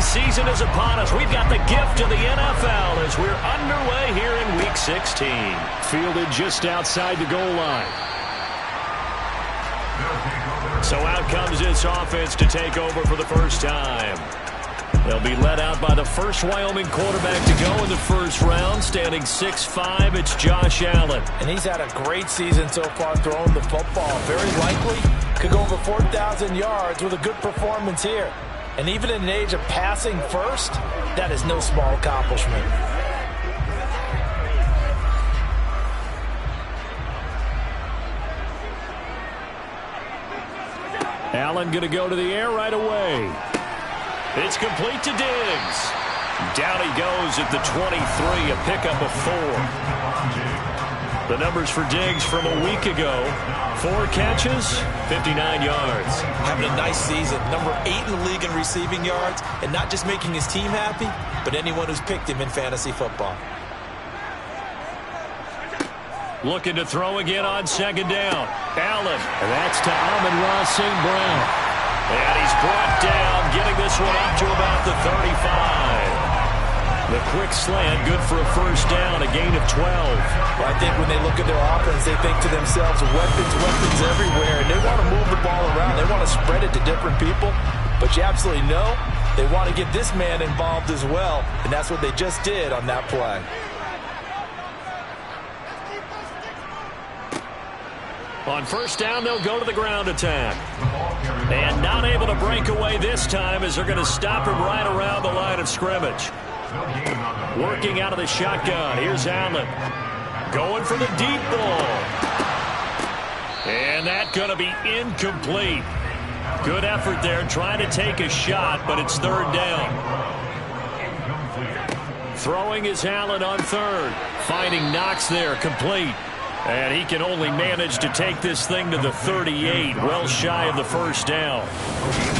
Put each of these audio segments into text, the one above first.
season is upon us. We've got the gift of the NFL as we're underway here in Week 16. Fielded just outside the goal line. So out comes this offense to take over for the first time. They'll be led out by the first Wyoming quarterback to go in the first round. Standing 6'5", it's Josh Allen. And he's had a great season so far throwing the football. Very likely could go over 4,000 yards with a good performance here. And even in an age of passing first, that is no small accomplishment. Allen going to go to the air right away. It's complete to Diggs. Down he goes at the 23, a pickup of 4. The numbers for Diggs from a week ago: 4 catches, 59 yards. Having a nice season. Number 8 in the league in receiving yards, and not just making his team happy, but anyone who's picked him in fantasy football. Looking to throw again on second down. Allen. And that's to Amon-Ra St. Brown. And he's brought down, getting this one up to about the 35. The quick slant, good for a first down, a gain of 12. Well, I think when they look at their offense, they think to themselves, weapons everywhere, and they want to move the ball around. They want to spread it to different people, but you absolutely know they want to get this man involved as well, and that's what they just did on that play. On first down, they'll go to the ground attack. And not able to break away this time as they're going to stop him right around the line of scrimmage. Working out of the shotgun. Here's Allen. Going for the deep ball. And that's going to be incomplete. Good effort there trying to take a shot, but it's third down. Throwing is Allen on third. Finding Knox there, complete. And he can only manage to take this thing to the 38, well shy of the first down.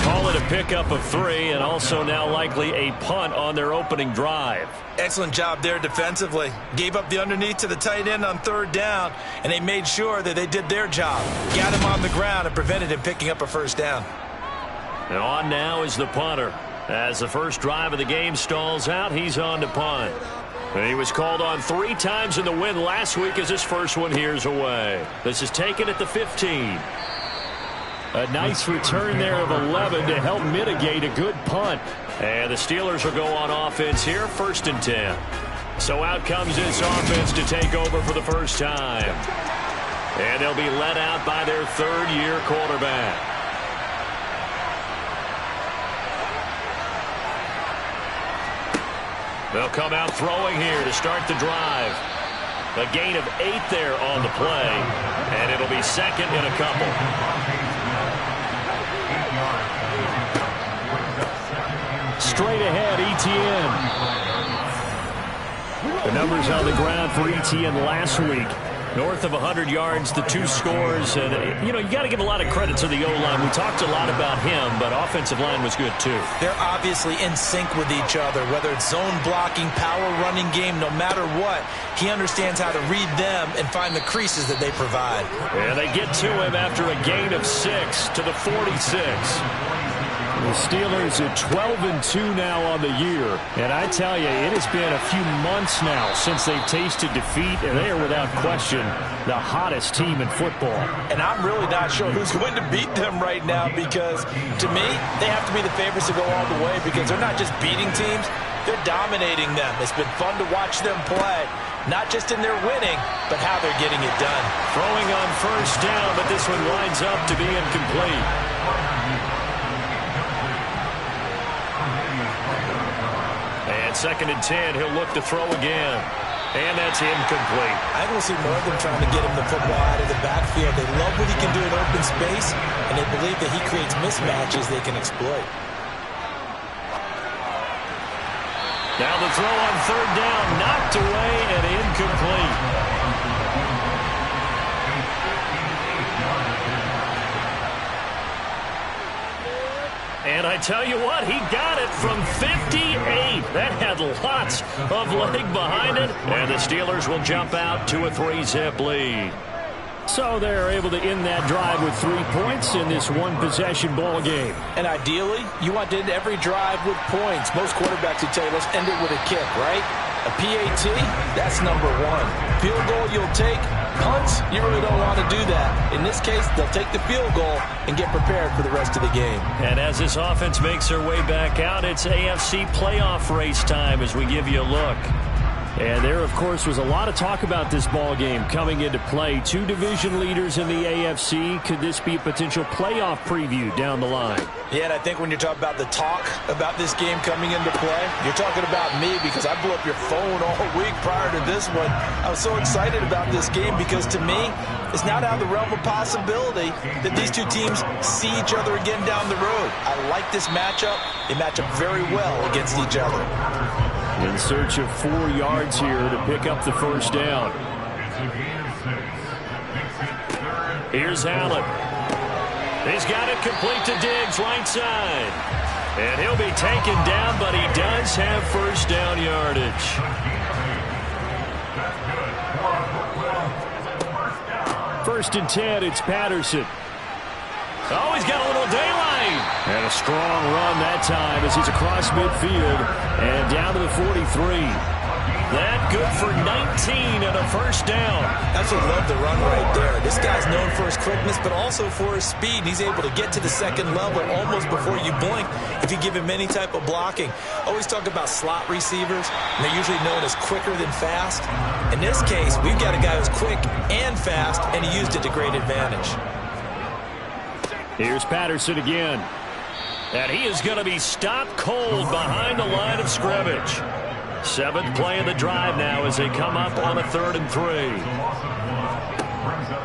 Call it a pickup of 3, and also now likely a punt on their opening drive. Excellent job there defensively. Gave up the underneath to the tight end on third down, and they made sure that they did their job. Got him on the ground and prevented him picking up a first down. And on now is the punter. As the first drive of the game stalls out, he's on to punt. And he was called on 3 times in the win last week as his first one here's away. This is taken at the 15. A nice return there of 11 to help mitigate a good punt. And the Steelers will go on offense here, 1st and 10. So out comes this offense to take over for the first time. And they'll be led out by their 3rd-year quarterback. They'll come out throwing here to start the drive. A gain of 8 there on the play, and it'll be second and a couple. Straight ahead, Etienne. The numbers on the ground for Etienne last week. North of 100 yards, the 2 scores. And, you got to give a lot of credit to the O-line. We talked a lot about him, but offensive line was good, too. They're obviously in sync with each other, whether it's zone blocking, power running game, no matter what. He understands how to read them and find the creases that they provide. And they get to him after a gain of 6 to the 46. The Steelers at 12-2 now on the year. And I tell you, it has been a few months now since they've tasted defeat, and they are without question the hottest team in football. And I'm really not sure who's going to beat them right now, because to me, they have to be the favorites to go all the way, because they're not just beating teams, they're dominating them. It's been fun to watch them play, not just in their winning, but how they're getting it done. Throwing on first down, but this one winds up to be incomplete. And 2nd and 10, he'll look to throw again. And that's incomplete. I think we'll see more of them trying to get him the football out of the backfield. They love what he can do in open space, and they believe that he creates mismatches they can exploit. Now the throw on third down, knocked away and incomplete. And I tell you what, he got it from 58. That had lots of leg behind it. And the Steelers will jump out to a 3-zip lead. So they're able to end that drive with 3 points in this one-possession ball game. And ideally, you want to end every drive with points. Most quarterbacks would tell you, let's end it with a kick, right? A PAT, that's number one. Field goal you'll take. Punts, you really don't want to do that. In this case, they'll take the field goal and get prepared for the rest of the game. And as this offense makes their way back out, it's AFC playoff race time as we give you a look. And there, of course, was a lot of talk about this ball game coming into play. 2 division leaders in the AFC. Could this be a potential playoff preview down the line? Yeah, and I think when you're talking about the talk about this game coming into play, you're talking about me because I blew up your phone all week prior to this one. I was so excited about this game because, to me, it's not out of the realm of possibility that these two teams see each other again down the road. I like this matchup. They match up very well against each other. In search of 4 yards here to pick up the first down. Here's Allen. He's got it complete to Diggs, right side. And he'll be taken down, but he does have first down yardage. First and 10, it's Patterson. Oh, he's got a little daylight. And a strong run that time as he's across midfield and down to the 43. That good for 19 and a first down. Absolutely love the run right there. This guy's known for his quickness, but also for his speed. He's able to get to the second level almost before you blink if you give him any type of blocking. Always talk about slot receivers, and they're usually known as quicker than fast. In this case, we've got a guy who's quick and fast, and he used it to great advantage. Here's Patterson again. And he is going to be stopped cold behind the line of scrimmage. 7th play of the drive now as they come up on a 3rd and 3.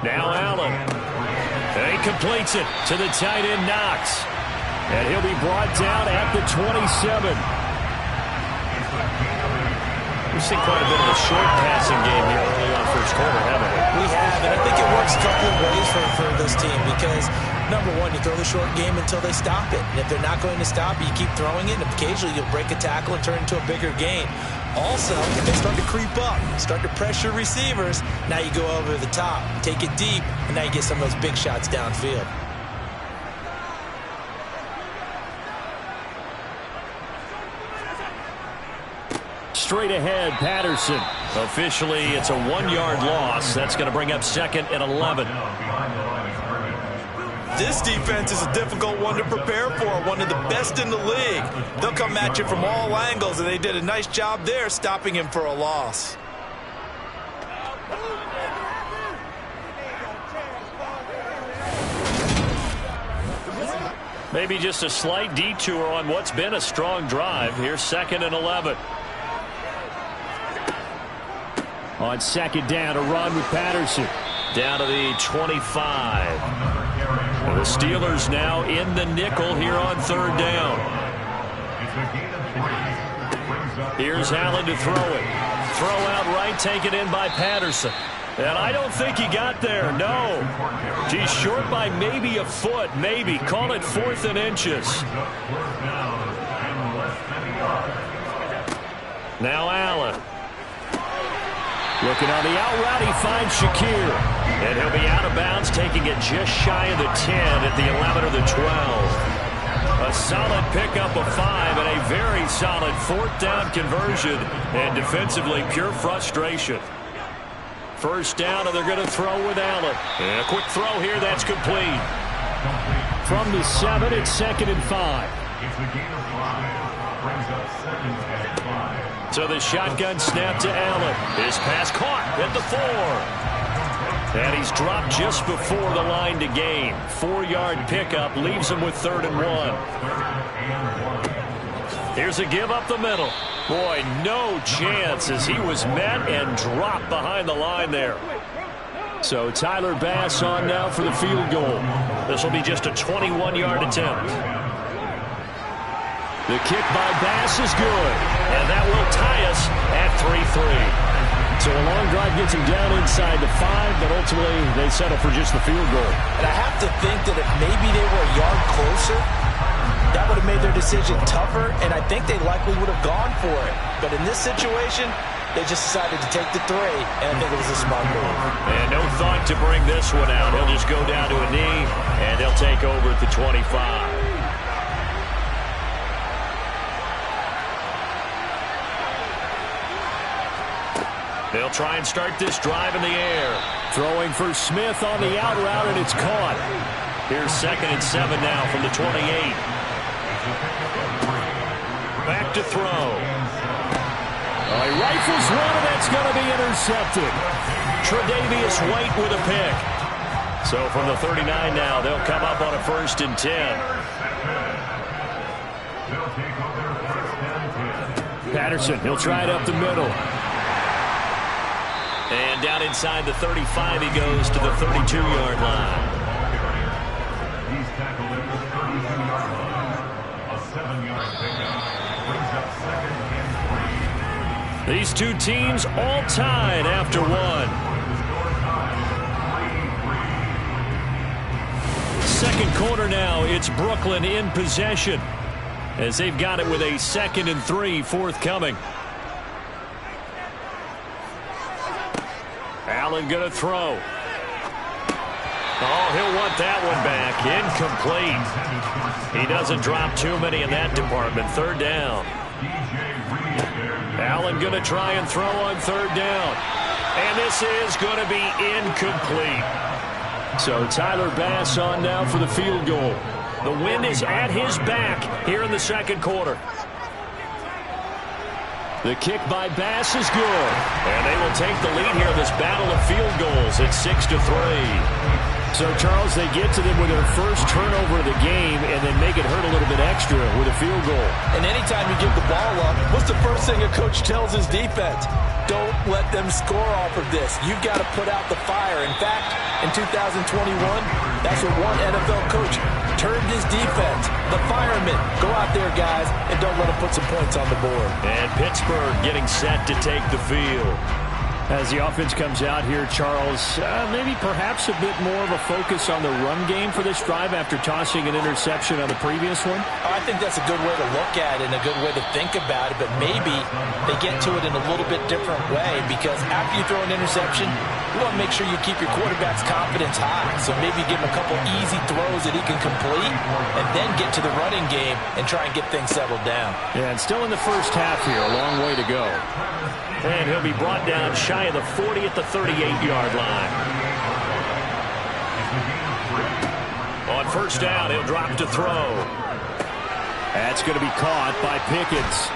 Now Allen. And he completes it to the tight end Knox. And he'll be brought down at the 27. We've seen quite a bit of a short passing game here early on first quarter, haven't we? We have, and I think it works a couple of ways for this team because, number one, you throw the short game until they stop it. And if they're not going to stop it, you keep throwing it, and occasionally you'll break a tackle and turn it into a bigger gain. Also, if they start to creep up, start to pressure receivers, now you go over the top, take it deep, and now you get some of those big shots downfield. Straight ahead, Patterson. Officially, it's a 1-yard loss. That's going to bring up 2nd and 11. This defense is a difficult one to prepare for, one of the best in the league. They'll come at you from all angles, and they did a nice job there stopping him for a loss. Maybe just a slight detour on what's been a strong drive. Here's 2nd and 11. On 2nd down, a run with Patterson. Down to the 25. And the Steelers now in the nickel here on 3rd down. Here's Allen to throw it. Throw out right, taken in by Patterson. And I don't think he got there, no. He's short by maybe a foot, maybe. Call it 4th and inches. Now Allen. Looking on the out route, he finds Shakir. And he'll be out of bounds, taking it just shy of the 10 at the 11 or the 12. A solid pickup of 5 and a very solid 4th down conversion. And defensively, pure frustration. First down, and they're going to throw with Allen. And a quick throw here, that's complete. From the 7, it's 2nd and 5. So the shotgun snap to Allen. His pass caught at the 4. And he's dropped just before the line to gain. 4-yard pickup leaves him with 3rd and 1. Here's a give up the middle. Boy, no chance as he was met and dropped behind the line there. So Tyler Bass on now for the field goal. This will be just a 21-yard attempt. The kick by Bass is good, and that will tie us at 3-3. So a long drive gets him down inside the 5, but ultimately they settle for just the field goal. And I have to think that if maybe they were a yard closer, that would have made their decision tougher, and I think they likely would have gone for it. But in this situation, They just decided to take the 3, and I think it was a smart move. And no thought to bring this one out. He'll just go down to a knee, and they'll take over at the 25. They'll try and start this drive in the air. Throwing for Smith on the out route, and it's caught. Here's 2nd and 7 now from the 28. Back to throw. He rifles one, and that's going to be intercepted. Tre'Davious White with a pick. So from the 39 now, they'll come up on a 1st and 10. Patterson, he'll try it up the middle. And down inside the 35, he goes to the 32-yard line. He's tackled at the 32-yard line. A 7-yard pickup brings up 2nd and 3. These two teams all tied after one. Second quarter now, it's Brooklyn in possession as they've got it with a 2nd and 3 forthcoming. Allen going to throw. Oh, he'll want that one back. Incomplete. He doesn't drop too many in that department. 3rd down. Allen going to try and throw on 3rd down. And this is going to be incomplete. So Tyler Bass on now for the field goal. The wind is at his back here in the second quarter. The kick by Bass is good. And they will take the lead here in this battle of field goals at 6-3. So, Charles, they get to them with their first turnover of the game and then make it hurt a little bit extra with a field goal. And anytime you give the ball up, what's the first thing a coach tells his defense? Don't let them score off of this. You've got to put out the fire. In fact, in 2021, that's what one NFL coach turned his defense. The firemen. Go out there, guys, and don't let them put some points on the board. And Pittsburgh getting set to take the field. As the offense comes out here, Charles, maybe perhaps a bit more of a focus on the run game for this drive after tossing an interception on the previous one? I think that's a good way to look at it and a good way to think about it, but maybe they get to it in a little bit different way because after you throw an interception, you want to make sure you keep your quarterback's confidence high. So maybe give him a couple easy throws that he can complete and then get to the running game and try and get things settled down. Yeah, and still in the first half here, a long way to go. And he'll be brought down shy of the 40 at the 38-yard line. On 1st down, he'll drop to throw. That's going to be caught by Pickens.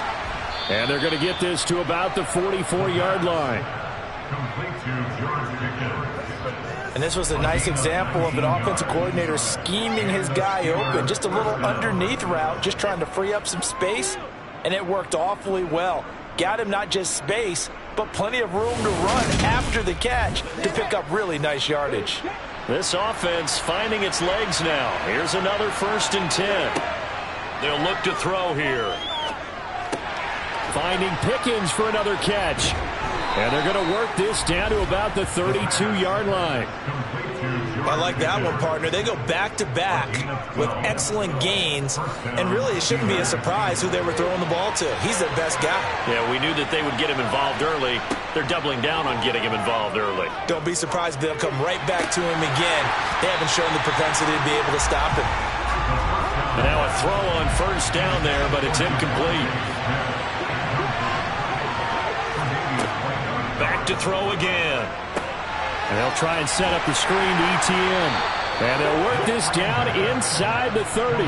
And they're going to get this to about the 44-yard line. And this was a nice example of an offensive coordinator scheming his guy open. Just a little underneath route, just trying to free up some space, and it worked awfully well. Got him not just space, but plenty of room to run after the catch to pick up really nice yardage. This offense finding its legs now. Here's another 1st and 10. They'll look to throw here. Finding Pickens for another catch. And they're going to work this down to about the 32-yard line. I like that one, partner. They go back-to-back with excellent gains, and really it shouldn't be a surprise who they were throwing the ball to. He's their best guy. Yeah, we knew that they would get him involved early. They're doubling down on getting him involved early. Don't be surprised they'll come right back to him again. They haven't shown the propensity to be able to stop him. And now a throw on 1st down there, but it's incomplete. Back to throw again. And they'll try and set up the screen to ETN. And they'll work this down inside the 30.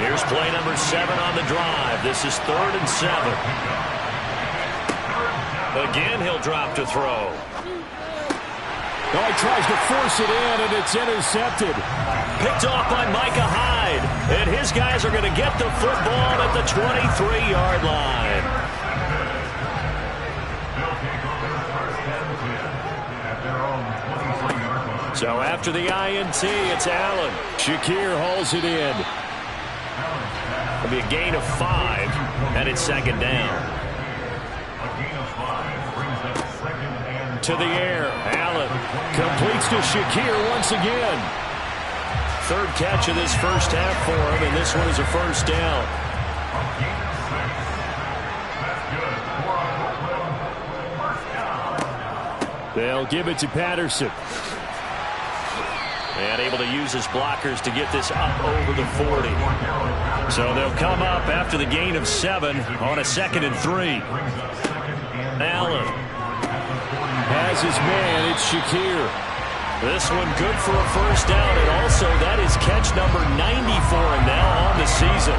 Here's play number 7 on the drive. This is 3rd and 7. Again, he'll drop to throw. Oh, he tries to force it in, and it's intercepted. Picked off by Micah Hyde. And his guys are going to get the football at the 23-yard line. So after the INT, it's Allen. Shakir hauls it in. It'll be a gain of 5, and it's 2nd down. To the air, Allen completes to Shakir once again. 3rd catch of this first half for him, and this one is a 1st down. They'll give it to Patterson. And able to use his blockers to get this up over the 40. So they'll come up after the gain of 7 on a 2nd and 3. Allen has his man. It's Shakir. This one good for a first down, and also that is catch number 90 for him now on the season.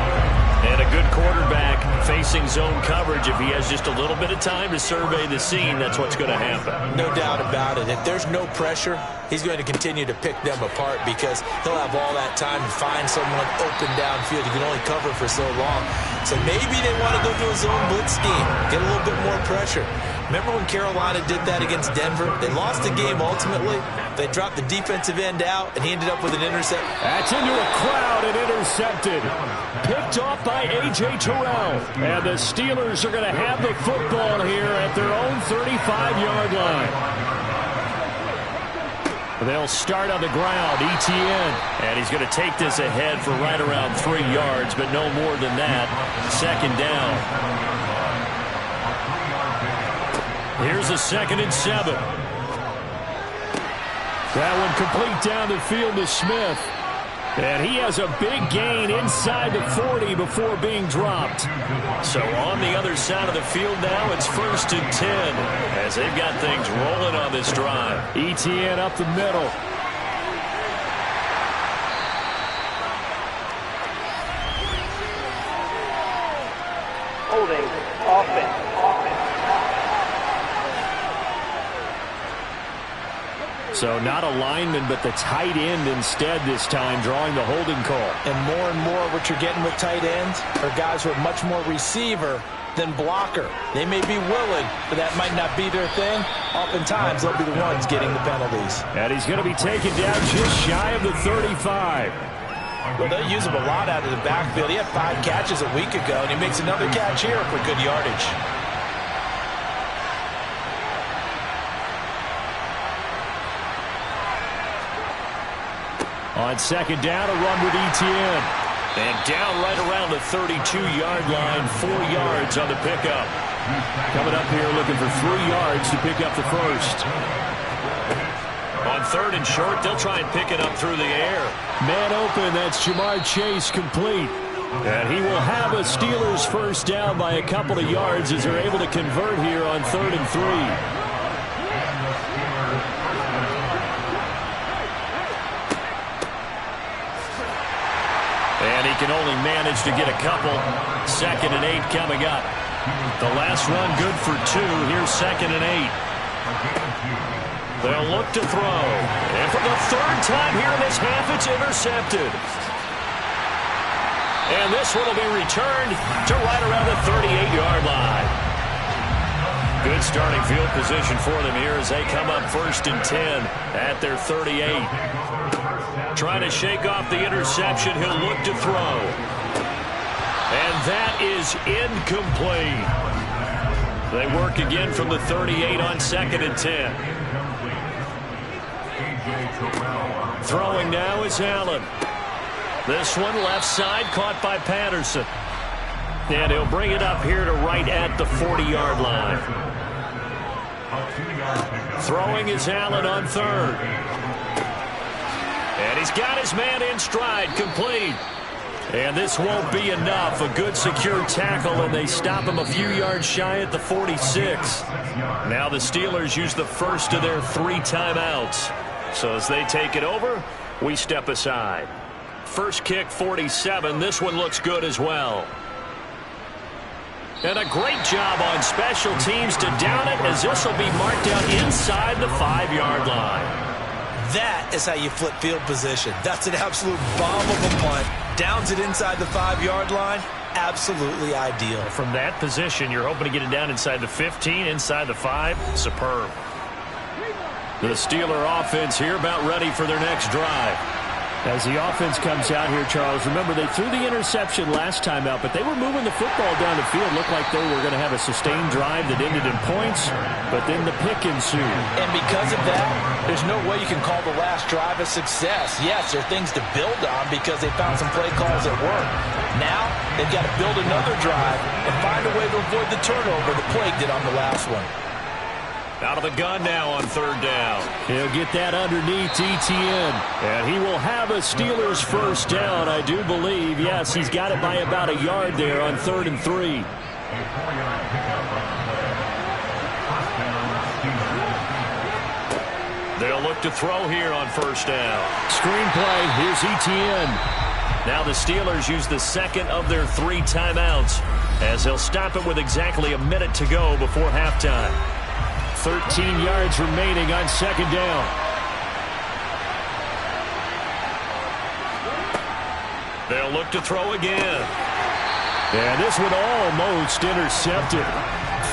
And a good quarterback facing zone coverage. If he has just a little bit of time to survey the scene, that's what's going to happen. No doubt about it. If there's no pressure, he's going to continue to pick them apart because he'll have all that time to find someone open downfield. He can only cover for so long. So maybe they want to go to a zone blitz scheme, get a little bit more pressure. Remember when Carolina did that against Denver? They lost the game ultimately. They dropped the defensive end out, and he ended up with an interception. That's into a crowd and intercepted. Picked off by A.J. Terrell. And the Steelers are going to have the football here at their own 35-yard line. They'll start on the ground. Etienne. And he's going to take this ahead for right around 3 yards, but no more than that. 2nd down. Here's a 2nd and 7. That one complete down the field to Smith. And he has a big gain inside the 40 before being dropped. So on the other side of the field now, it's 1st and 10 as they've got things rolling on this drive. Etienne up the middle. Holding offense. So not a lineman, but the tight end instead this time, drawing the holding call. And more what you're getting with tight ends are guys who are much more receiver than blocker. They may be willing, but that might not be their thing. Oftentimes, they'll be the ones getting the penalties. And he's going to be taken down just shy of the 35. Well, they use him a lot out of the backfield. He had 5 catches a week ago, and he makes another catch here for good yardage. On 2nd down, a run with Etienne. And down right around the 32-yard line, 4 yards on the pickup. Coming up here looking for 3 yards to pick up the first. On 3rd and short, they'll try and pick it up through the air. Man open, that's Jamar Chase complete. And he will have a Steelers first down by a couple of yards as they're able to convert here on 3rd and 3. And he can only manage to get a couple. 2nd and 8 coming up. The last run good for 2. Here's 2nd and 8. They'll look to throw. And for the 3rd time here in this half, it's intercepted. And this one will be returned to right around the 38-yard line. Good starting field position for them here as they come up 1st and 10 at their 38. Trying to shake off the interception. He'll look to throw. And that is incomplete. They work again from the 38 on 2nd and 10. Throwing now is Allen. This one left side caught by Patterson. And he'll bring it up here to right at the 40-yard line. Throwing is Allen on 3rd. And he's got his man in stride, complete. And this won't be enough. A good secure tackle, and they stop him a few yards shy at the 46. Now the Steelers use the first of their 3 timeouts. So as they take it over, we step aside. First kick, 47. This one looks good as well. And a great job on special teams to down it, as this will be marked out inside the 5-yard line. That is how you flip field position. That's an absolute bomb of a punt. Downs it inside the 5-yard line. Absolutely ideal. From that position, you're hoping to get it down inside the 15, inside the 5. Superb. The Steeler offense here about ready for their next drive. As the offense comes out here, Charles, remember they threw the interception last time out, but they were moving the football down the field. Looked like they were going to have a sustained drive that ended in points, but then the pick ensued. And because of that, there's no way you can call the last drive a success. Yes, there are things to build on because they found some play calls that work. Now, they've got to build another drive and find a way to avoid the turnover that plagued it on the last one. Out of the gun now on third down. He'll get that underneath Etienne. And he will have a Steelers first down, I do believe. Yes, he's got it by about a yard there on 3rd and 3. They'll look to throw here on first down. Screenplay, here's Etienne. Now the Steelers use the second of their 3 timeouts as they'll stop it with exactly a minute to go before halftime. 13 yards remaining on second down. They'll look to throw again. And this one almost intercepted.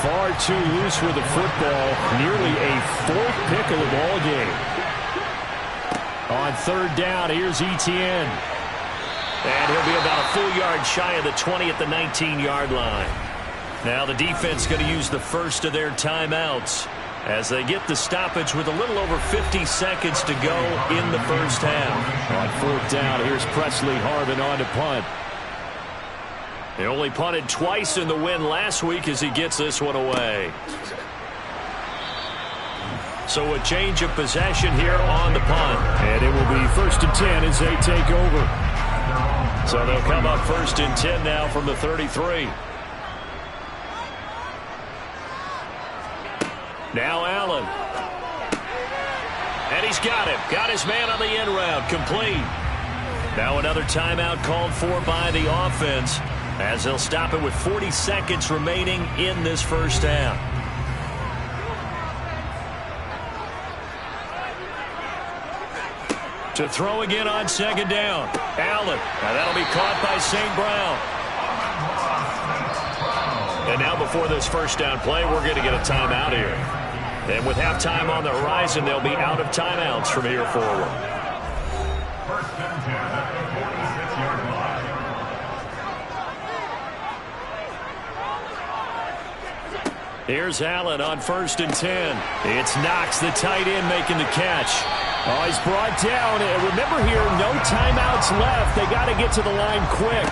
Far too loose with the football. Nearly a 4th pick of the ball game. On third down, here's Etienne. And he'll be about a full yard shy of the 20 at the 19-yard line. Now the defense going to use the first of their timeouts as they get the stoppage with a little over 50 seconds to go in the first half. On 4th down, here's Presley Harvin on to punt. He only punted twice in the win last week as he gets this one away. So a change of possession here on the punt. And it will be 1st and 10 as they take over. So they'll come up 1st and 10 now from the 33. Now Allen. And he's got him. Got his man on the end route. Complete. Now another timeout called for by the offense as they'll stop it with 40 seconds remaining in this first half. To throw again on second down. Allen. Now that'll be caught by St. Brown. And now before this first down play, we're going to get a timeout here. And with halftime on the horizon, they'll be out of timeouts from here forward. First and 10 at the 46-yard line. Here's Allen on 1st and 10. It's Knox, the tight end, making the catch. Oh, he's brought down. And remember here, no timeouts left. They got to get to the line quick.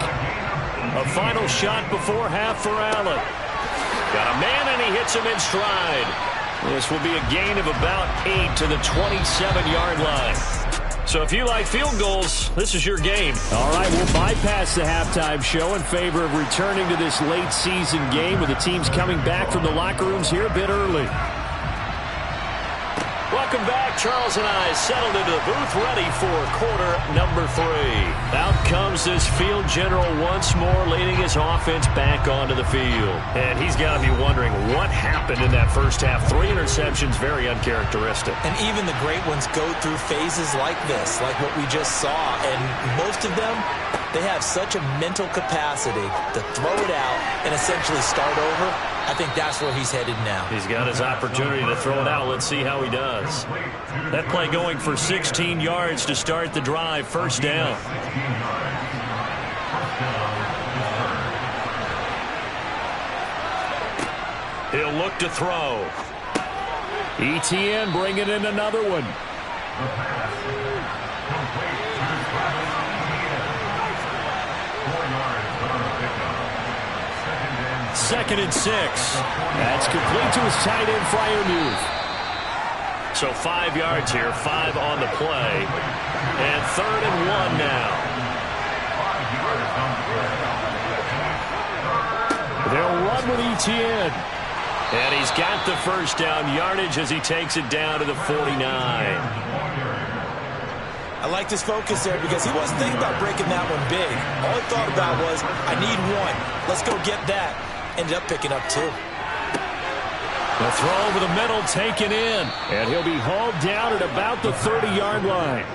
A final shot before half for Allen. Got a man, and he hits him in stride. This will be a gain of about 8 to the 27-yard line. So if you like field goals, this is your game. All right, we'll bypass the halftime show in favor of returning to this late-season game with the teams coming back from the locker rooms here a bit early. Welcome back. Charles and I settled into the booth ready for quarter number 3. Out comes this field general once more, leading his offense back onto the field. And he's got to be wondering what happened in that first half. 3 interceptions, very uncharacteristic. And even the great ones go through phases like this, like what we just saw. And most of them, they have such a mental capacity to throw it out and essentially start over. I think that's where he's headed now. He's got his opportunity to throw it out. Let's see how he does. That play going for 16 yards to start the drive. First down. He'll look to throw. Etienne bringing in another one. Second and 6. That's complete to his tight end, Freiermuth. So 5 yards here, 5 on the play. And 3rd and 1 now. They'll run with Etienne. And he's got the first down yardage as he takes it down to the 49. I liked his focus there because he wasn't thinking about breaking that one big. All he thought about was, I need 1. Let's go get that. Ended up picking up 2. The throw over the middle taken in. And he'll be hauled down at about the 30-yard line.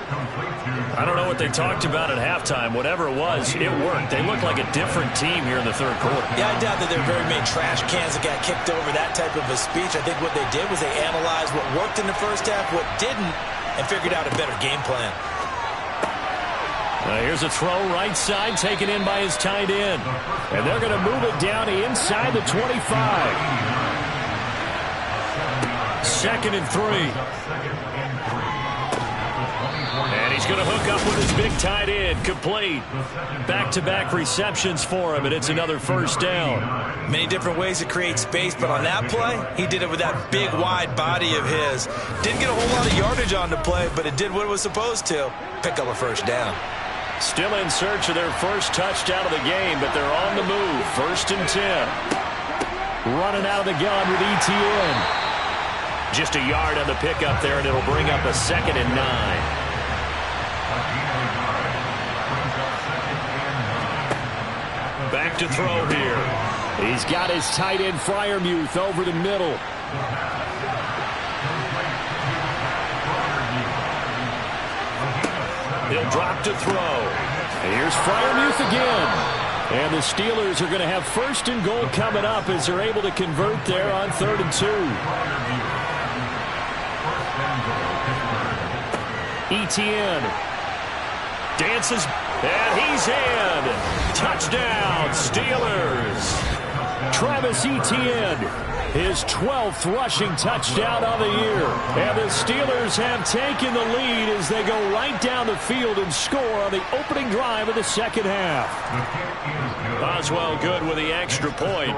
I don't know what they talked about at halftime. Whatever it was, it worked. They look like a different team here in the third quarter. Yeah, I doubt that there are very many trash cans that got kicked over that type of a speech. I think what they did was they analyzed what worked in the first half, what didn't, and figured out a better game plan. Here's a throw right side taken in by his tight end. And they're going to move it down inside the 25. 2nd and 3. And he's going to hook up with his big tight end, complete. Back-to-back receptions for him, and it's another first down. Many different ways to create space, but on that play, he did it with that big, wide body of his. Didn't get a whole lot of yardage on the play, but it did what it was supposed to. Pick up a first down. Still in search of their first touchdown of the game, but they're on the move. 1st and 10. Running out of the gun with ETN. Just a yard on the pickup there, and it'll bring up a 2nd and 9. Back to throw here. He's got his tight end Freiermuth over the middle. He'll drop to throw. Here's Freiermuth again. And the Steelers are going to have 1st and goal coming up as they're able to convert there on 3rd and 2. ETN dances, and he's in. Touchdown, Steelers. Travis Etienne, his 12th rushing touchdown of the year. And the Steelers have taken the lead as they go right down the field and score on the opening drive of the 2nd half. Boswell good with the extra point.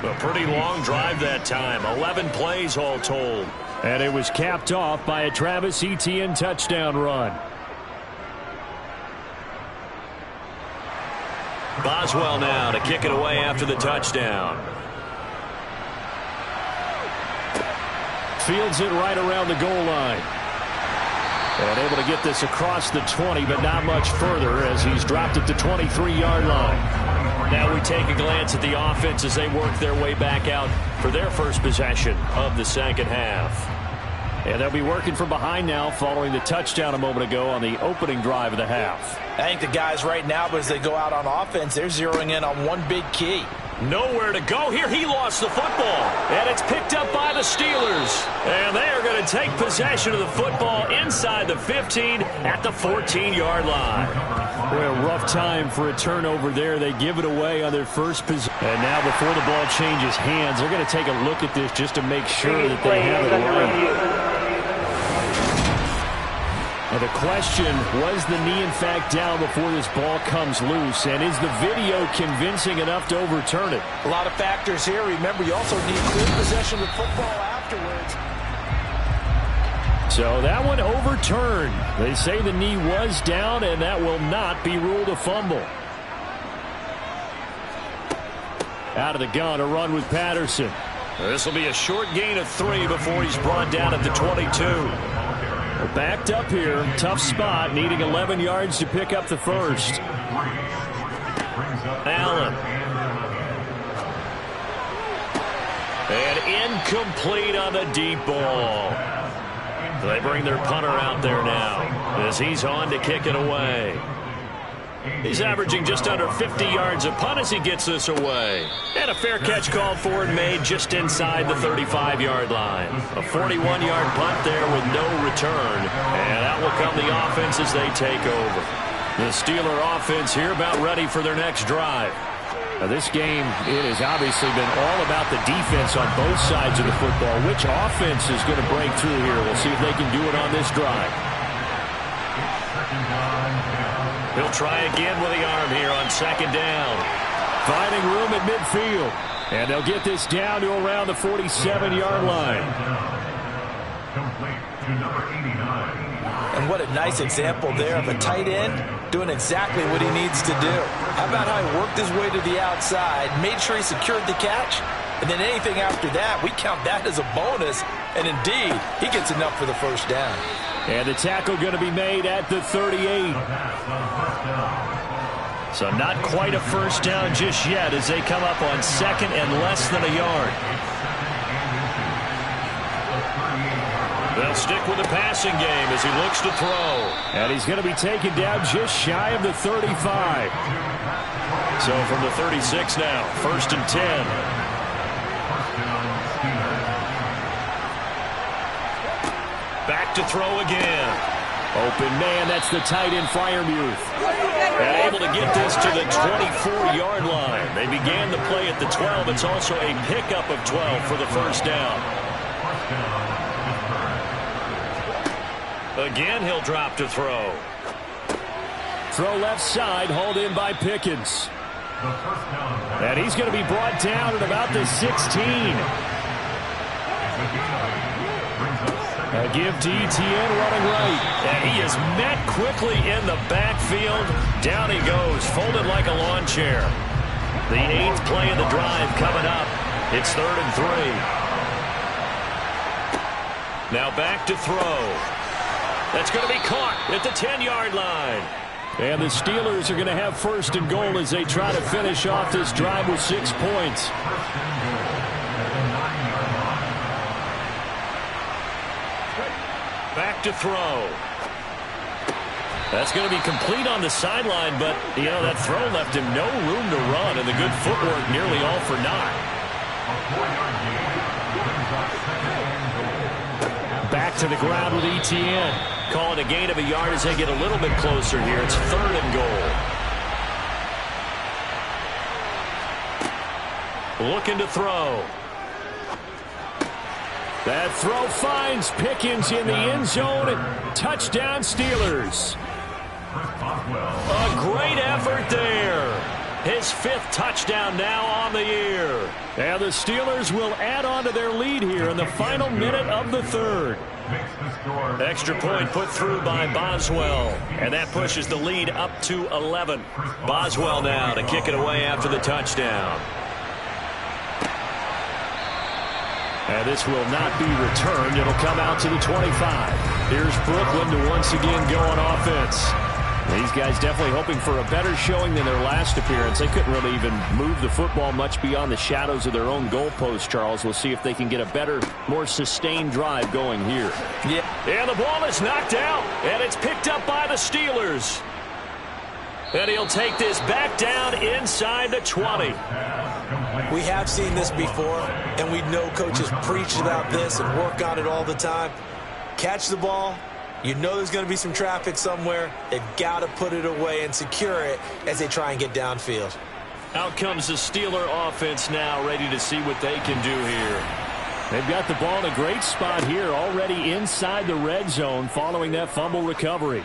A pretty long drive that time. 11 plays all told. And it was capped off by a Travis Etienne touchdown run. Boswell now to kick it away after the touchdown. Fields it right around the goal line. And able to get this across the 20, but not much further as he's dropped it to 23-yard line. Now we take a glance at the offense as they work their way back out for their first possession of the 2nd half. And they'll be working from behind now following the touchdown a moment ago on the opening drive of the half. I think the guys right now, as they go out on offense, they're zeroing in on one big key. Nowhere to go here. He lost the football. And it's picked up by the Steelers. And they are going to take possession of the football inside the 15 at the 14-yard line. Boy, a rough time for a turnover there. They give it away on their first possession. And now before the ball changes hands, they're going to take a look at this just to make sure that they have it right. And the question, was the knee in fact down before this ball comes loose? And is the video convincing enough to overturn it? A lot of factors here. Remember, you also need clear possession of football afterwards. So that one overturned. They say the knee was down, and that will not be ruled a fumble. Out of the gun, a run with Patterson. This will be a short gain of 3 before he's brought down at the 22. Backed up here, tough spot, needing 11 yards to pick up the first. Allen. And incomplete on the deep ball. They bring their punter out there now as he's on to kick it away. He's averaging just under 50 yards a punt as he gets this away. And a fair catch called for and made just inside the 35-yard line. A 41-yard punt there with no return. And out will come the offense as they take over. The Steeler offense here about ready for their next drive. Now this game, it has obviously been all about the defense on both sides of the football. Which offense is going to break through here? We'll see if they can do it on this drive. He'll try again with the arm here on 2nd down. Finding room at midfield. And they'll get this down to around the 47-yard line. And what a nice example there of a tight end doing exactly what he needs to do. How about how he worked his way to the outside, made sure he secured the catch, and then anything after that, we count that as a bonus. And indeed, he gets enough for the first down. And the tackle going to be made at the 38. So not quite a first down just yet as they come up on 2nd and less than a yard. They'll stick with the passing game as he looks to throw. And he's going to be taken down just shy of the 35. So from the 36 now, 1st and 10. Back to throw again. Open man, that's the tight end Freiermuth. And able to get this to the 24-yard line. They began the play at the 12. It's also a pickup of 12 for the first down. Again, he'll drop to throw. Throw left side, hauled in by Pickens. The first down pass. And he's going to be brought down at about the 16. A give to Etienne running right. And he is met quickly in the backfield. Down he goes, folded like a lawn chair. The 8th play of the drive coming up. It's 3rd and 3. Now back to throw. That's going to be caught at the 10-yard line. And the Steelers are going to have 1st and goal as they try to finish off this drive with 6 points. Back to throw. That's going to be complete on the sideline, but, you know, that throw left him no room to run, and the good footwork nearly all for naught. Back to the ground with Etienne. Call it a gain of a yard as they get a little bit closer here. It's 3rd and goal. Looking to throw. That throw finds Pickens in the end zone. Touchdown, Steelers. A great effort there. His 5th touchdown now on the year. And the Steelers will add on to their lead here in the final minute of the 3rd. Extra point put through by Boswell. And that pushes the lead up to 11. Boswell now to kick it away after the touchdown. And this will not be returned. It'll come out to the 25. Here's Brooklyn to once again go on offense. These guys definitely hoping for a better showing than their last appearance. They couldn't really even move the football much beyond the shadows of their own goalpost, Charles. We'll see if they can get a better, more sustained drive going here. Yeah. And the ball is knocked out, and it's picked up by the Steelers. And he'll take this back down inside the 20. We have seen this before, and we know coaches preach about this and work on it all the time. Catch the ball. You know there's going to be some traffic somewhere. They've got to put it away and secure it as they try and get downfield. Out comes the Steeler offense now, ready to see what they can do here. They've got the ball in a great spot here, already inside the red zone following that fumble recovery.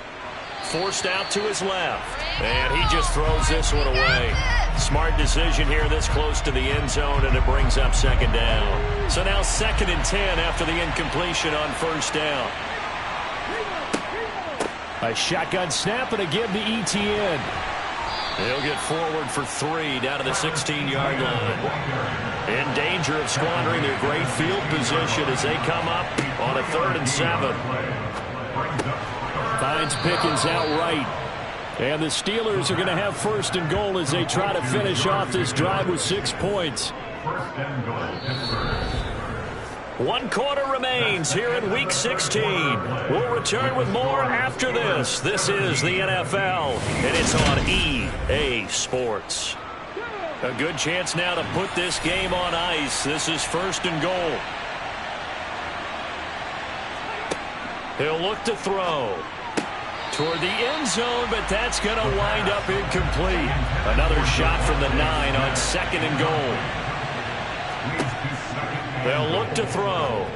Forced out to his left, and he just throws this one away. Smart decision here this close to the end zone, and it brings up 2nd down. So now 2nd and 10 after the incompletion on 1st down. A shotgun snap and a give to Etienne. He'll get forward for 3 down to the 16-yard line. In danger of squandering their great field position as they come up on a 3rd and 7. Finds Pickens outright. And the Steelers are going to have 1st and goal as they try to finish off this drive with 6 points. 1st and goal. 1 quarter remains here in Week 16. We'll return with more after this. This is the NFL, and it's on EA Sports. A good chance now to put this game on ice. This is 1st and goal. He'll look to throw toward the end zone, but that's going to wind up incomplete. Another shot from the 9 on 2nd and goal. They'll look to throw.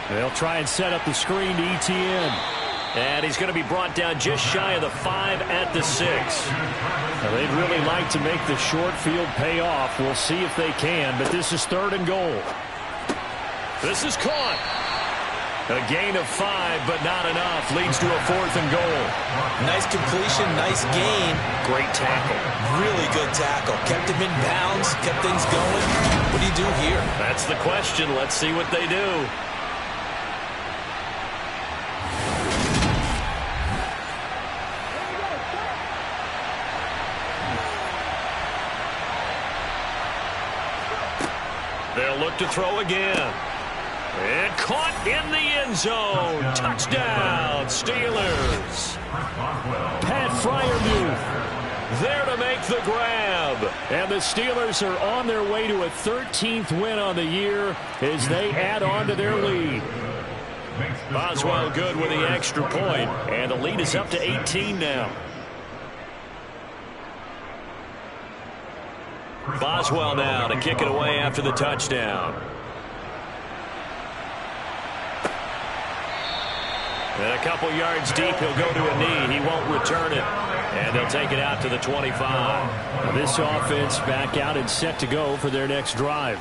They'll try and set up the screen to Etienne. And he's going to be brought down just shy of the 5 at the 6. Now, they'd really like to make the short field pay off. We'll see if they can, but this is 3rd and goal. This is caught. A gain of 5, but not enough. Leads to a 4th and goal. Nice completion, nice gain. Great tackle. Really good tackle. Kept him in bounds, kept things going. What do you do here? That's the question. Let's see what they do. They'll look to throw again. And caught in the end zone. Touchdown, Steelers. Pat Freiermuth there to make the grab. And the Steelers are on their way to a 13th win on the year as they add on to their lead. Boswell good with the extra point, and the lead is up to 18 now. Boswell now to kick it away after the touchdown. And a couple yards deep, he'll go to a knee. He won't return it. And they'll take it out to the 25. This offense back out and set to go for their next drive.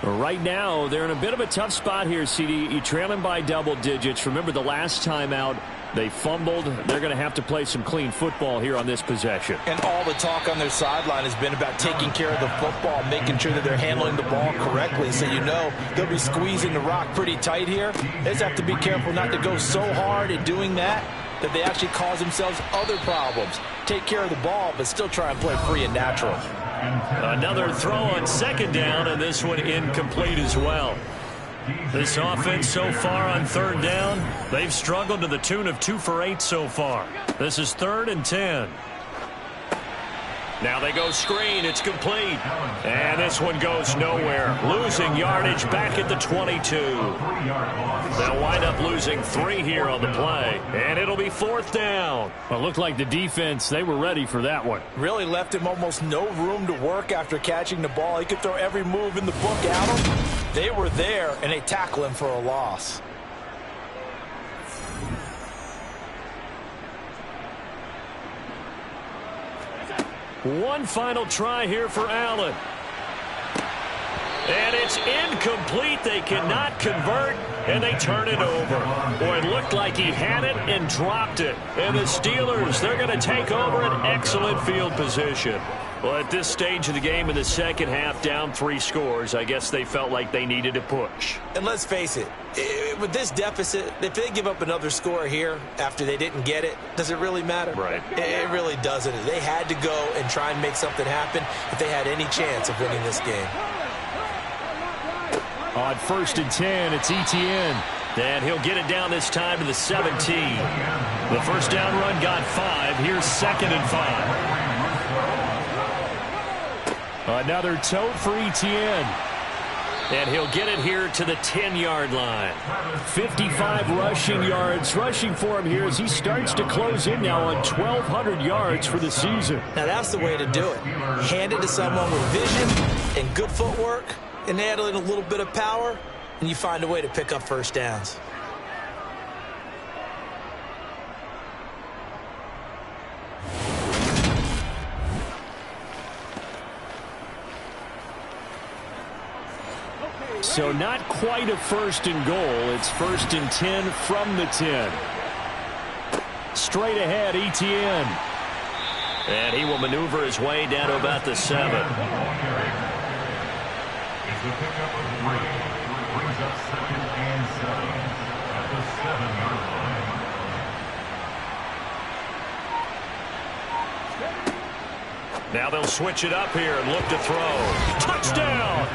Right now, they're in a bit of a tough spot here, CD. You're trailing by double digits. Remember the last time out, they fumbled. They're going to have to play some clean football here on this possession. And all the talk on their sideline has been about taking care of the football, making sure that they're handling the ball correctly. So you know they'll be squeezing the rock pretty tight here. They just have to be careful not to go so hard in doing that they actually cause themselves other problems. Take care of the ball, but still try and play free and natural. Another throw on second down, and this one incomplete as well. This offense so far on third down, they've struggled to the tune of 2 for 8 so far. This is 3rd and 10. Now they go screen. It's complete. And this one goes nowhere. Losing yardage back at the 22. They'll wind up losing 3 here on the play. And it'll be 4th down. Well, it looked like the defense, they were ready for that one. Really left him almost no room to work after catching the ball. He could throw every move in the book at him. They were there, and they tackle him for a loss. One final try here for Allen. And it's incomplete. They cannot convert, and they turn it over. Boy, it looked like he had it and dropped it. And the Steelers, they're going to take over an excellent field position. Well, at this stage of the game in the second half, down 3 scores, I guess they felt like they needed to push. And let's face it, with this deficit, if they give up another score here after they didn't get it, does it really matter? Right. It really doesn't. They had to go and try and make something happen if they had any chance of winning this game. On 1st and 10, it's Etienne. And he'll get it down this time to the 17. The first down run got 5. Here's 2nd and 5. Another tote for Etienne. And he'll get it here to the 10-yard line. 55 rushing yards. Rushing for him here as he starts to close in now on 1,200 yards for the season. Now that's the way to do it. Hand it to someone with vision and good footwork, and add in a little bit of power, and you find a way to pick up first downs. So not quite a 1st and goal. It's 1st and 10 from the 10. Straight ahead, Etienne. And he will maneuver his way down to about the 7. It's the pickup of 3. Brings up 2nd and 7 at the 7-yard line. Now they'll switch it up here and look to throw. Touchdown!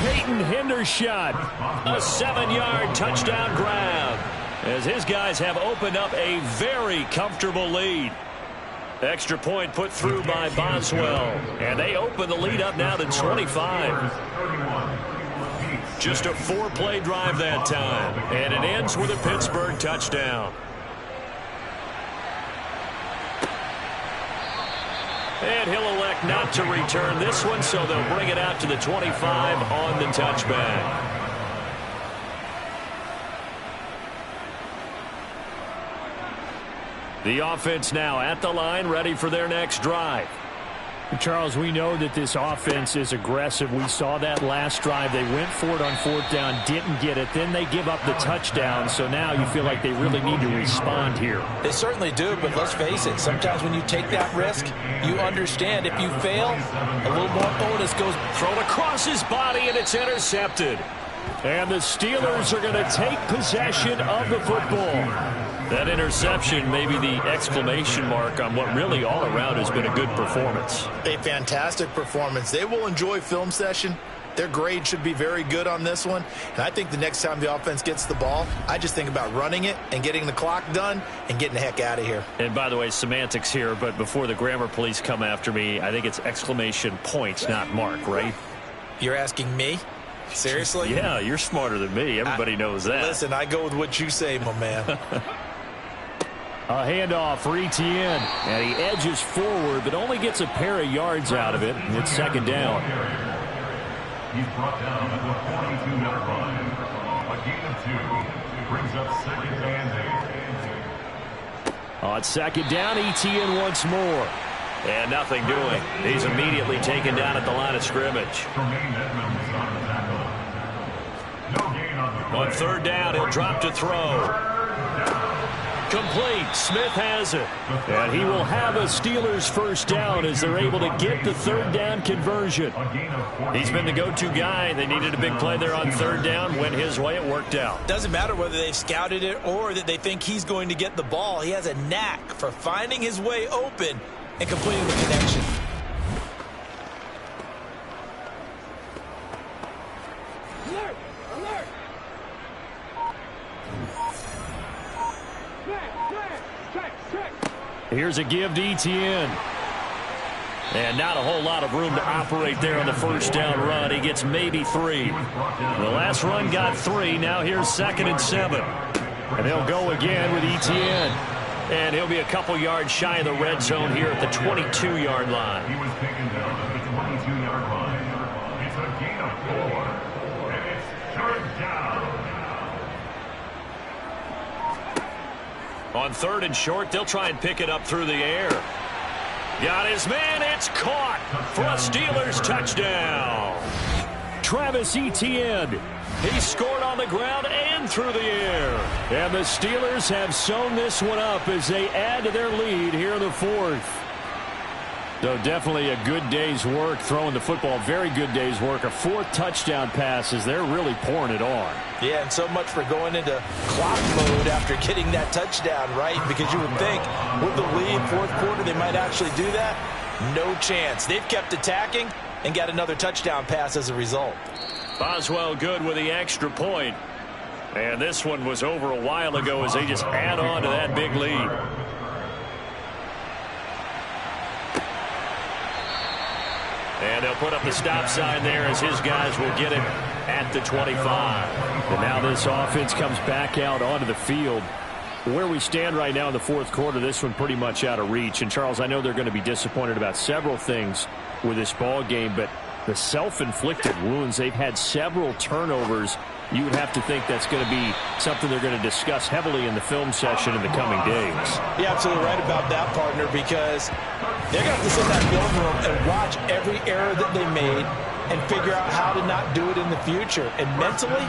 Peyton Hendershot. A 7-yard touchdown grab as his guys have opened up a very comfortable lead. Extra point put through by Boswell. And they open the lead up now to 25. Just a 4-play drive that time. And it ends with a Pittsburgh touchdown. And he'll elect not to return this one, so they'll bring it out to the 25 on the touchback. The offense now at the line, ready for their next drive. Charles, we know that this offense is aggressive. We saw that last drive. They went for it on 4th down, didn't get it. Then they give up the touchdown. So now you feel like they really need to respond here. They certainly do, but let's face it. Sometimes when you take that risk, you understand if you fail, a little more onus goes. Thrown across his body, and it's intercepted. And the Steelers are going to take possession of the football. That interception may be the exclamation mark on what really all around has been a good performance. A fantastic performance. They will enjoy film session. Their grade should be very good on this one. And I think the next time the offense gets the ball, I just think about running it and getting the clock done and getting the heck out of here. And by the way, semantics here, but before the grammar police come after me, I think it's exclamation points, not mark, right? You're asking me? Seriously? Yeah, you're smarter than me. Everybody knows that. Listen, I go with what you say, my man. A handoff for Etienne. And he edges forward, but only gets a pair of yards out of it. It's 2nd down. He's brought down at the 42-yard line. A gain of 2. Brings up second and 8. On second down, Etienne once more. And nothing doing. He's immediately taken down at the line of scrimmage. Tremaine Edmonds on the tackle. No gain on the play. On third down, he'll drop to throw. Complete. Smith has it. And he will have a Steelers first down as they're able to get the third down conversion. He's been the go-to guy. They needed a big play there on third down. Went his way. It worked out. Doesn't matter whether they've scouted it or that they think he's going to get the ball. He has a knack for finding his way open and completing the connection. Alert! Alert! Check. Here's a give to Etienne. And not a whole lot of room to operate there on the first down run. He gets maybe 3. The last run got 3. Now here's 2nd and 7. And they'll go again with Etienne. And he'll be a couple yards shy of the red zone here at the 22-yard line. He was taken down at the 22-yard line. It's a gain of 4. And it's third down. On third and short, they'll try and pick it up through the air. Got his man. It's caught for a Steelers touchdown. Travis Etienne. He scored on the ground and through the air. And the Steelers have sewn this one up as they add to their lead here in the fourth. So definitely a good day's work throwing the football. Very good day's work. A 4th touchdown pass as they're really pouring it on. Yeah, and so much for going into clock mode after getting that touchdown, right? Because you would think with the lead, fourth quarter, they might actually do that. No chance. They've kept attacking and got another touchdown pass as a result. Boswell good with the extra point. And this one was over a while ago as they just add on to that big lead. And they'll put up the stop sign there as his guys will get it at the 25. And now this offense comes back out onto the field. Where we stand right now in the fourth quarter, this one pretty much out of reach. And, Charles, I know they're going to be disappointed about several things with this ball game, but the self-inflicted wounds, they've had several turnovers. You would have to think that's going to be something they're going to discuss heavily in the film session in the coming days. You're absolutely right about that, partner, because they're going to have to sit in that film room and watch every error that they made and figure out how to not do it in the future. And mentally,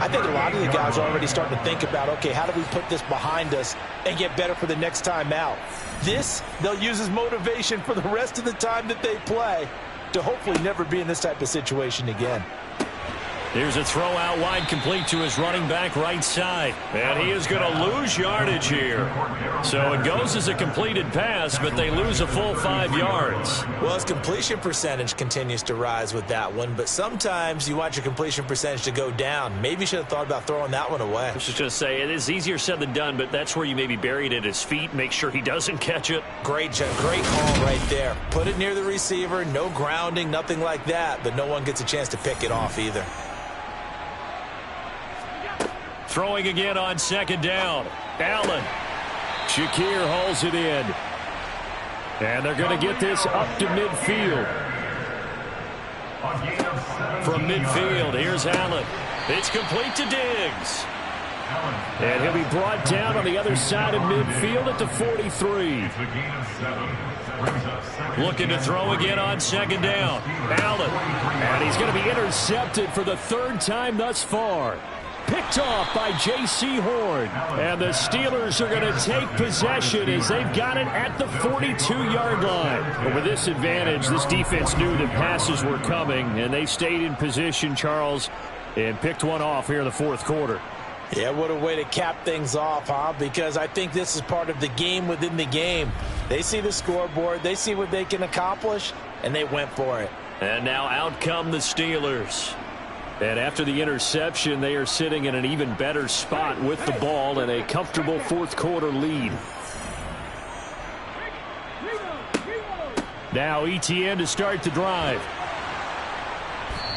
I think a lot of the guys are already starting to think about, okay, how do we put this behind us and get better for the next time out? This, they'll use as motivation for the rest of the time that they play to hopefully never be in this type of situation again. Here's a throw out wide, complete to his running back right side. And he is going to lose yardage here. So it goes as a completed pass, but they lose a full 5 yards. Well, his completion percentage continues to rise with that one, but sometimes you want your completion percentage to go down. Maybe you should have thought about throwing that one away. I was just going to say, it is easier said than done, but that's where you maybe bury it at his feet, make sure he doesn't catch it. Great call right there. Put it near the receiver, no grounding, nothing like that, but no one gets a chance to pick it off either. Throwing again on second down. Allen. Shakir hauls it in. And they're going to get this up to midfield. From midfield, here's Allen. It's complete to Diggs. And he'll be brought down on the other side of midfield at the 43. Looking to throw again on second down. Allen. And he's going to be intercepted for the 3rd time thus far. Picked off by J.C. Horn. And the Steelers are going to take possession as they've got it at the 42-yard line. But with this advantage, this defense knew that passes were coming, and they stayed in position, Charles, and picked one off here in the fourth quarter. Yeah, what a way to cap things off, huh? Because I think this is part of the game within the game. They see the scoreboard, they see what they can accomplish, and they went for it. And now out come the Steelers. And after the interception, they are sitting in an even better spot with the ball and a comfortable fourth quarter lead. Now Etienne to start the drive.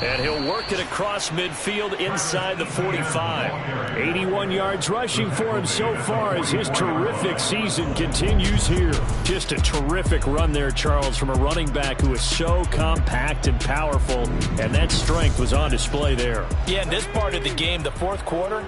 And he'll work it across midfield inside the 45. 81 yards rushing for him so far as his terrific season continues here. Just a terrific run there, Charles, from a running back who is so compact and powerful, and that strength was on display there. Yeah, in this part of the game, the fourth quarter,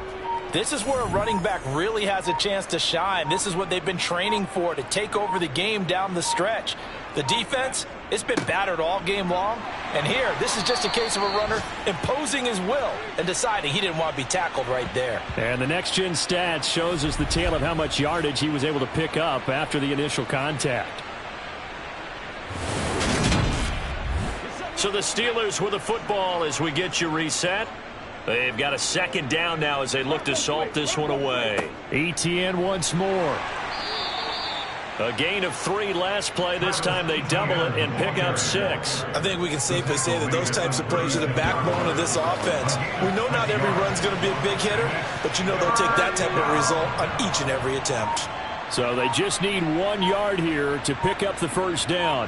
This is where a running back really has a chance to shine. This is what they've been training for, to take over the game down the stretch. The defense, it's been battered all game long. And here, this is just a case of a runner imposing his will and deciding he didn't want to be tackled right there. And the next-gen stats shows us the tale of how much yardage he was able to pick up after the initial contact. So the Steelers with the football as we get you reset. They've got a second down now as they look to salt this one away. ETN once more. A gain of 3 last play. This time they double it and pick up 6. I think we can safely say that those types of plays are the backbone of this offense. We know not every run's going to be a big hitter, but you know they'll take that type of result on each and every attempt. So they just need 1 yard here to pick up the first down.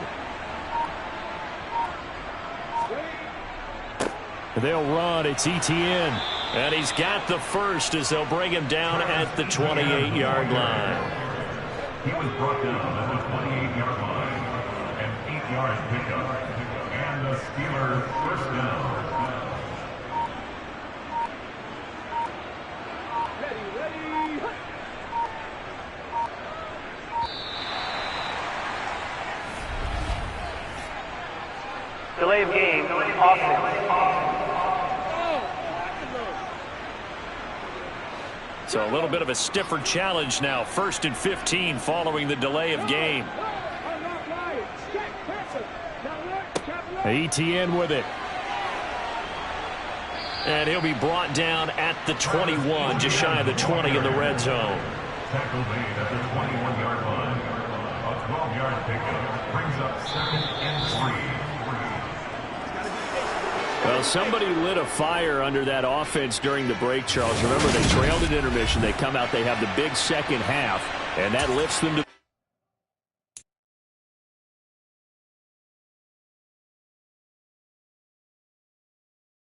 They'll run. It's ETN. And he's got the first as they'll bring him down at the 28-yard line. He was brought down at the 28-yard line. An 8-yard pickup. And the Steelers first down. Ready. Delay of game, offense. So a little bit of a stiffer challenge now. 1st and 15 following the delay of game. ETN with it. And he'll be brought down at the 21, just shy of the 20 in the red zone. Tackle made at the 21-yard line. A 12-yard pickup brings up 2nd and 3. Well, somebody lit a fire under that offense during the break, Charles. Remember, they trailed at intermission. They come out, they have the big second half, and that lifts them to